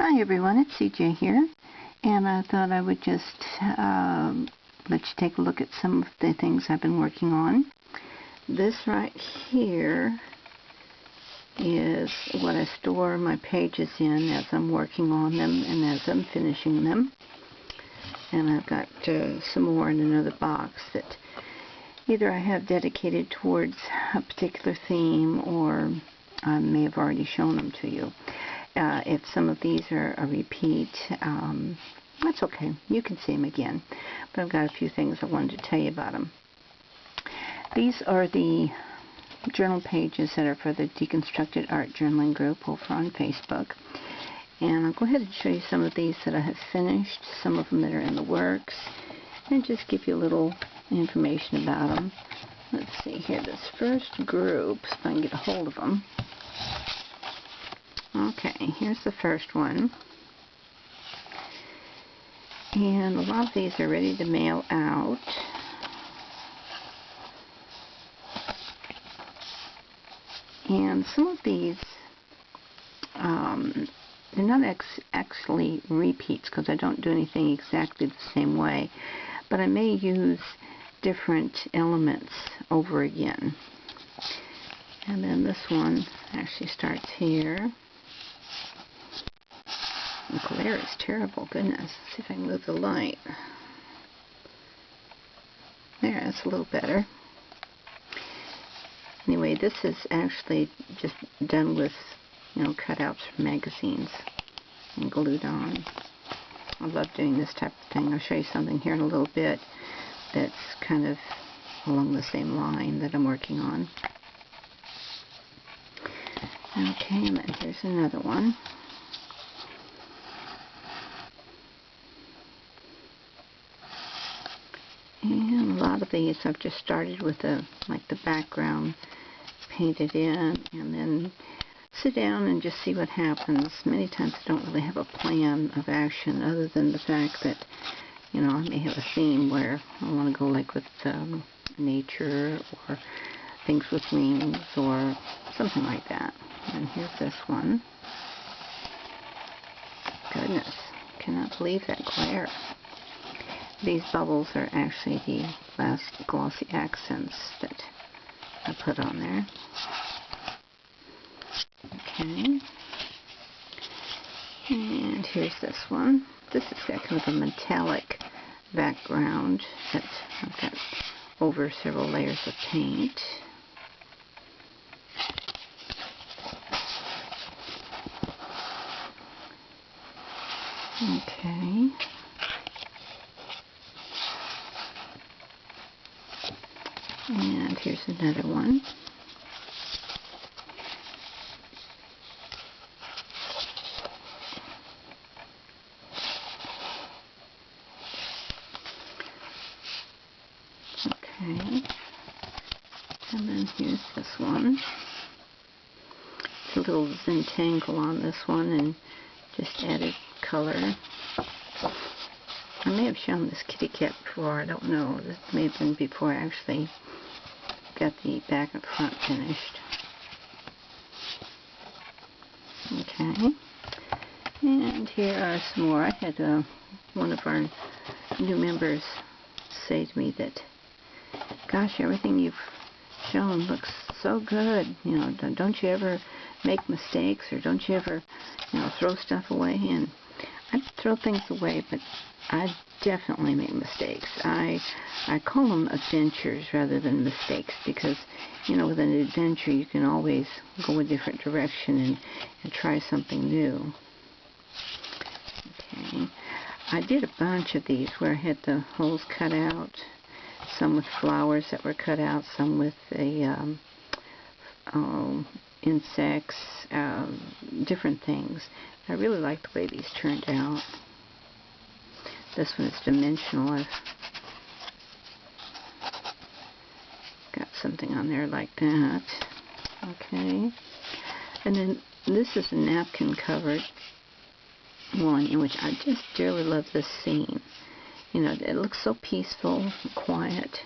Hi everyone, it's CJ here, and I thought I would just let you take a look at some of the things I've been working on. This right here is what I store my pages in as I'm working on them and as I'm finishing them. And I've got some more in another box that either I have dedicated towards a particular theme, or I may have already shown them to you. If some of these are a repeat, that's okay. You can see them again. But I've got a few things I wanted to tell you about them. These are the journal pages that are for the Deconstructed Art Journaling group over on Facebook. And I'll go ahead and show you some of these that I have finished, some of them that are in the works, and just give you a little information about them. Let's see here, this first group, if I can get a hold of them. Okay, here's the first one. And a lot of these are ready to mail out. And some of these, they're not actually repeats because I don't do anything exactly the same way, but I may use different elements over again. And then this one actually starts here. The glare is terrible, goodness. Let's see if I can move the light. There, that's a little better. Anyway, this is actually just done with, cutouts from magazines and glued on. I love doing this type of thing. I'll show you something here in a little bit that's kind of along the same line that I'm working on. Okay, and then here's another one. And a lot of these I've just started with the background painted in, and then sit down and just see what happens. Many times I don't really have a plan of action other than the fact that, I may have a theme where I want to go like with nature or things with wings or something like that. And here's this one. Goodness, cannot believe that glare. These bubbles are actually the last glossy accents that I put on there. Okay. And here's this one. This has got kind of a metallic background that I've got over several layers of paint. Okay. And here's another one. Okay. And then here's this one. It's a little Zentangle on this one and just added color. I may have shown this kitty cat before, I don't know. This may have been before I actually got the back and front finished. Okay. And here are some more. I had one of our new members say to me that, gosh, everything you've shown looks so good. Don't you ever make mistakes, or don't you ever, throw stuff away? And I throw things away, but I definitely make mistakes. I call them adventures rather than mistakes, because, with an adventure you can always go a different direction and try something new. Okay. I did a bunch of these where I had the holes cut out, some with flowers that were cut out, some with insects, different things. I really like the way these turned out. This one is dimensional. I've got something on there like that. Okay. And then this is a napkin covered one, in which I just dearly love this scene. It looks so peaceful and quiet.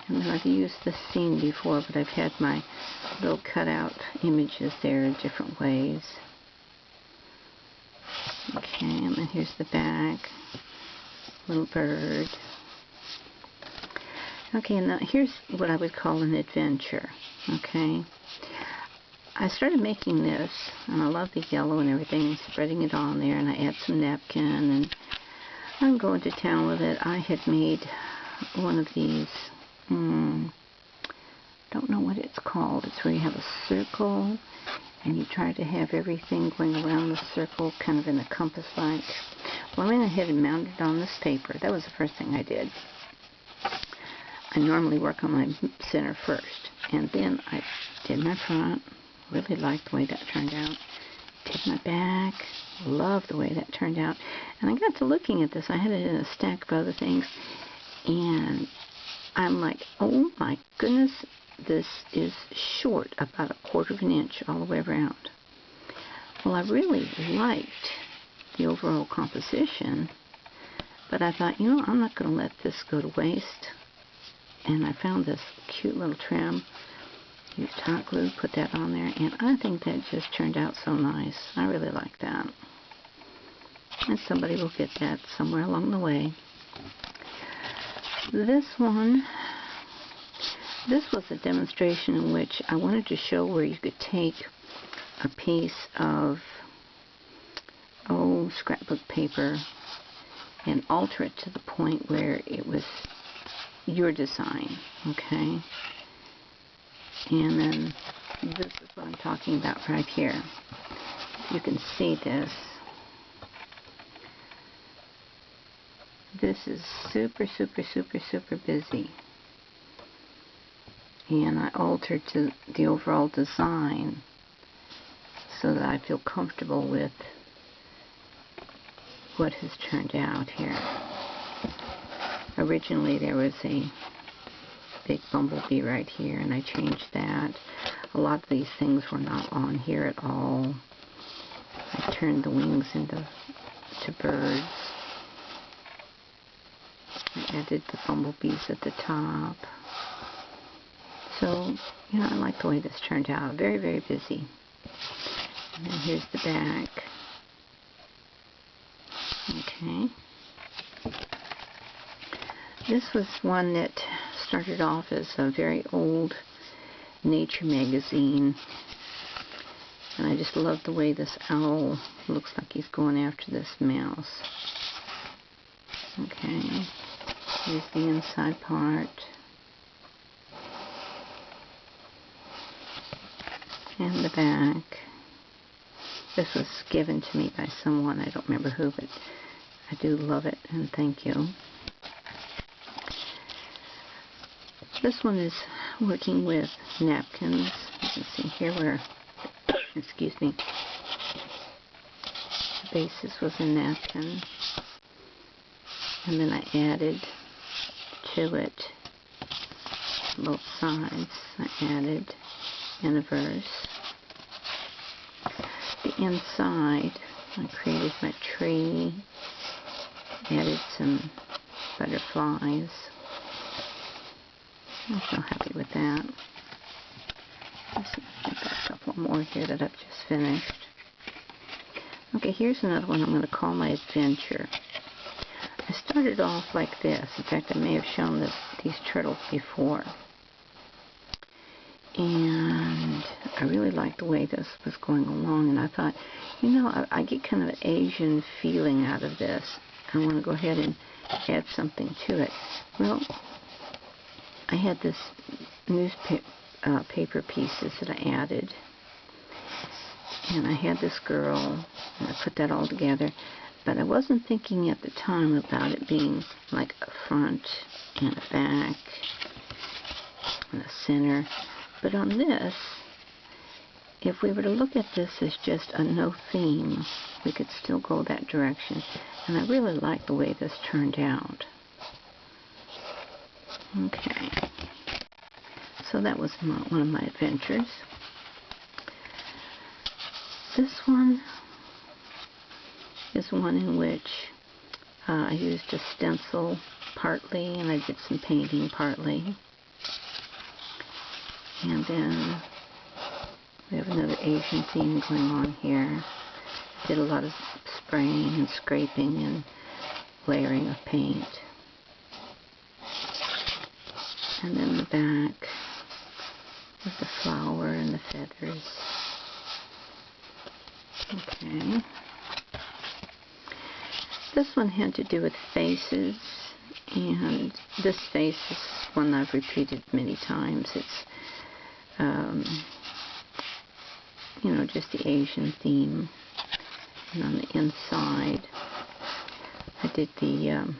And then I've used this scene before, but I've had my little cutout images there in different ways. Okay, and then here's the back. Little bird. Okay, now here's what I would call an adventure. Okay. I started making this, and I love the yellow and everything, spreading it on there, and I add some napkin, and I'm going to town with it. I had made one of these, don't know what it's called. It's where you have a circle, and you try to have everything going around the circle, kind of in a compass-like. Well, I went ahead and mounted it on this paper. That was the first thing I did. I normally work on my center first, and then I did my front. Really liked the way that turned out. Did my back. Loved the way that turned out. And I got to looking at this. I had it in a stack of other things, and I'm like, oh my goodness, this is short, about 1/4 of an inch all the way around. Well, I really liked the overall composition, but I thought, you know, I'm not going to let this go to waste. And I found this cute little trim. Used hot glue, put that on there, and I think that just turned out so nice. I really like that. And somebody will get that somewhere along the way. This one, this was a demonstration in which I wanted to show where you could take a piece of, scrapbook paper and alter it to the point where it was your design, okay? And then this is what I'm talking about right here. You can see this. This is super, super, super, super busy. And I altered to the overall design so that I feel comfortable with what has turned out here. Originally there was a big bumblebee right here, and I changed that. A lot of these things were not on here at all. I turned the wings into birds. I added the bumblebees at the top. So, you know, I like the way this turned out. Very, very busy. And then here's the back. Okay. This was one that started off as a very old nature magazine, and I just love the way this owl looks like he's going after this mouse. Okay, here's the inside part, and the back. This was given to me by someone, I don't remember who, but I do love it, and thank you. This one is working with napkins. You can see here where, excuse me, the basis was a napkin. And then I added to it, both sides, I added in a verse. The inside, I created my tree, added some butterflies. I'm so happy with that. I've got a couple more here that I've just finished. Okay, here's another one I'm going to call my adventure. I started off like this. In fact, I may have shown these turtles before. And I really liked the way this was going along, and I thought, you know, I get kind of an Asian feeling out of this. I want to go ahead and add something to it. Well, I had this newspaper pieces that I added, and I had this girl, and I put that all together, but I wasn't thinking at the time about it being like a front and a back and a center. But on this, if we were to look at this as just a no theme, we could still go that direction, and I really like the way this turned out. Okay, so that was one of my adventures. This one is one in which I used a stencil partly, and I did some painting partly. And then we have another Asian theme going on here. Did a lot of spraying and scraping and layering of paint. And then the back with the flower and the feathers. Okay. This one had to do with faces, and this face is one I've repeated many times. It's, you know, just the Asian theme. And on the inside, I did the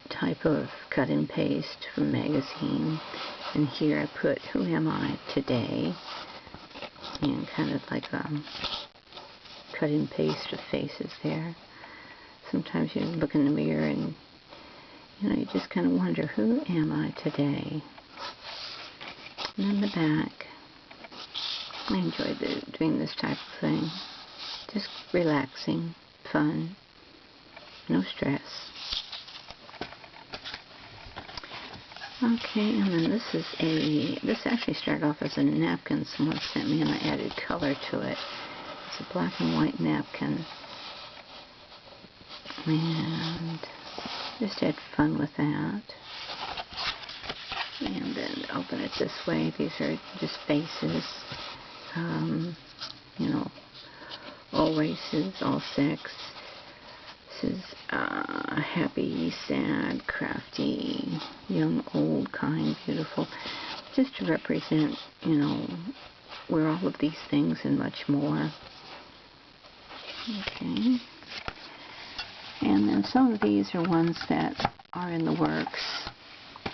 type of cut and paste from magazine, and here I put "Who am I today?" and kind of like a cut and paste of faces there. Sometimes you look in the mirror and, you know, you just kind of wonder, who am I today? And then the back, I enjoy doing this type of thing. Just relaxing, fun, no stress. Okay, and then this actually started off as a napkin someone sent me, and I added color to it. It's a black and white napkin. And just had fun with that. And then open it this way. These are just faces. You know, all races, all sex. This is happy, sad, crafty, young, old, kind, beautiful. Just to represent, you know, we're all of these things and much more. Okay. And then some of these are ones that are in the works.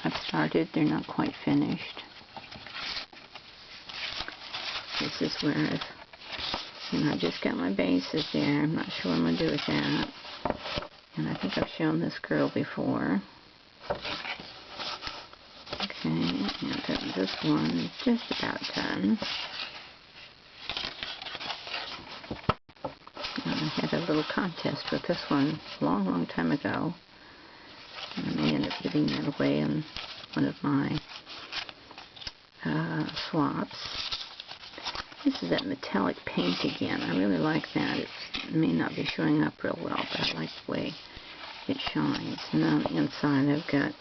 I've started, they're not quite finished. This is where I've just got my bases there. I'm not sure what I'm going to do with that. And I think I've shown this girl before. Okay, and then this one is just about done. I had a little contest with this one a long, long time ago. And I may end up giving that away in one of my swaps. This is that metallic paint again. I really like that. It may not be showing up real well, but I like the way it shines. And on the inside I've got,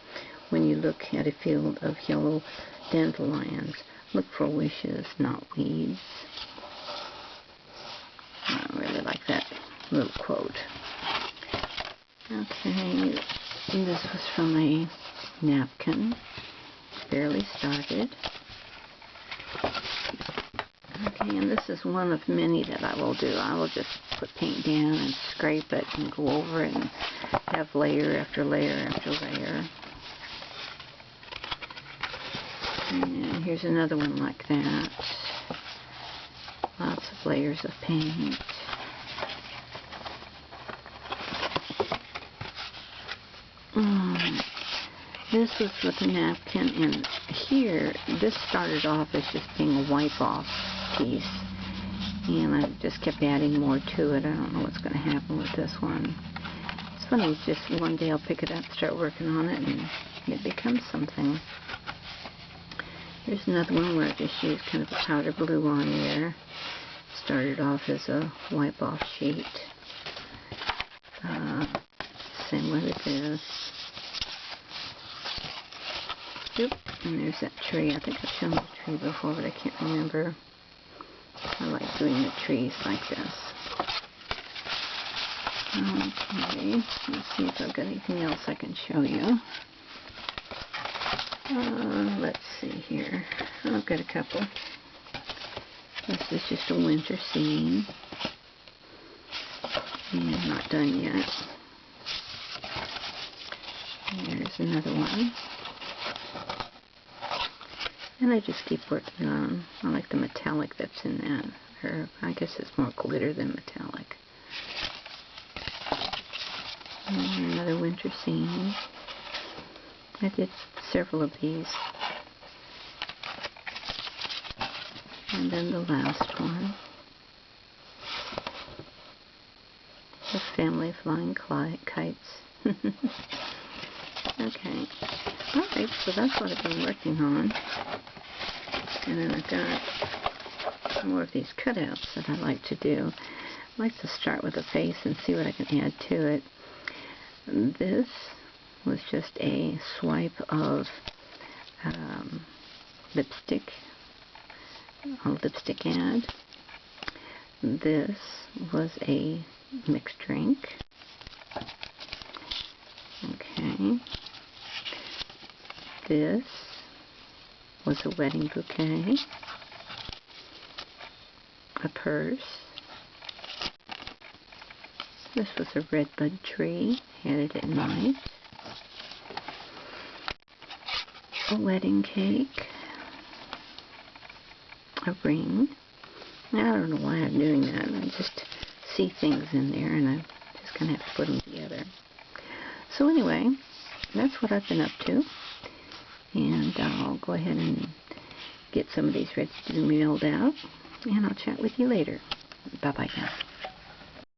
when you look at a field of yellow dandelions, look for wishes, not weeds. I really like that little quote. Okay, this was from a napkin, barely started. Okay, and this is one of many that I will do. I will just put paint down and scrape it and go over it and have layer after layer after layer. And here's another one like that. Lots of layers of paint. This was with a napkin, and here, this started off as just being a wipe-off piece, and I just kept adding more to it. I don't know what's going to happen with this one. It's funny, just one day I'll pick it up, start working on it, and it becomes something. Here's another one where I just used kind of a powder blue on there. Started off as a wipe-off sheet. Same way with this. Yep, and there's that tree. I think I've shown the tree before, but I can't remember. I like doing the trees like this. Okay, let's see if I've got anything else I can show you. Let's see here. I've got a couple. This is just a winter scene. And not done yet. And there's another one. And I just keep working on. I like the metallic that's in that. Or I guess it's more glitter than metallic. And another winter scene. I did several of these. And then the last one. The family flying kites. Okay. Alright, so that's what I've been working on. And then I've got more of these cutouts that I like to do. I like to start with a face and see what I can add to it. This was just a swipe of lipstick, a lipstick ad. This was a mixed drink. Okay. This was a wedding bouquet, a purse. This was a red bud tree, had it at night. A wedding cake, a ring. Now, I don't know why I'm doing that. I just see things in there and I just kind of have to put them together. So anyway, that's what I've been up to. And I'll go ahead and get some of these ready to be mailed out. And I'll chat with you later. Bye-bye now.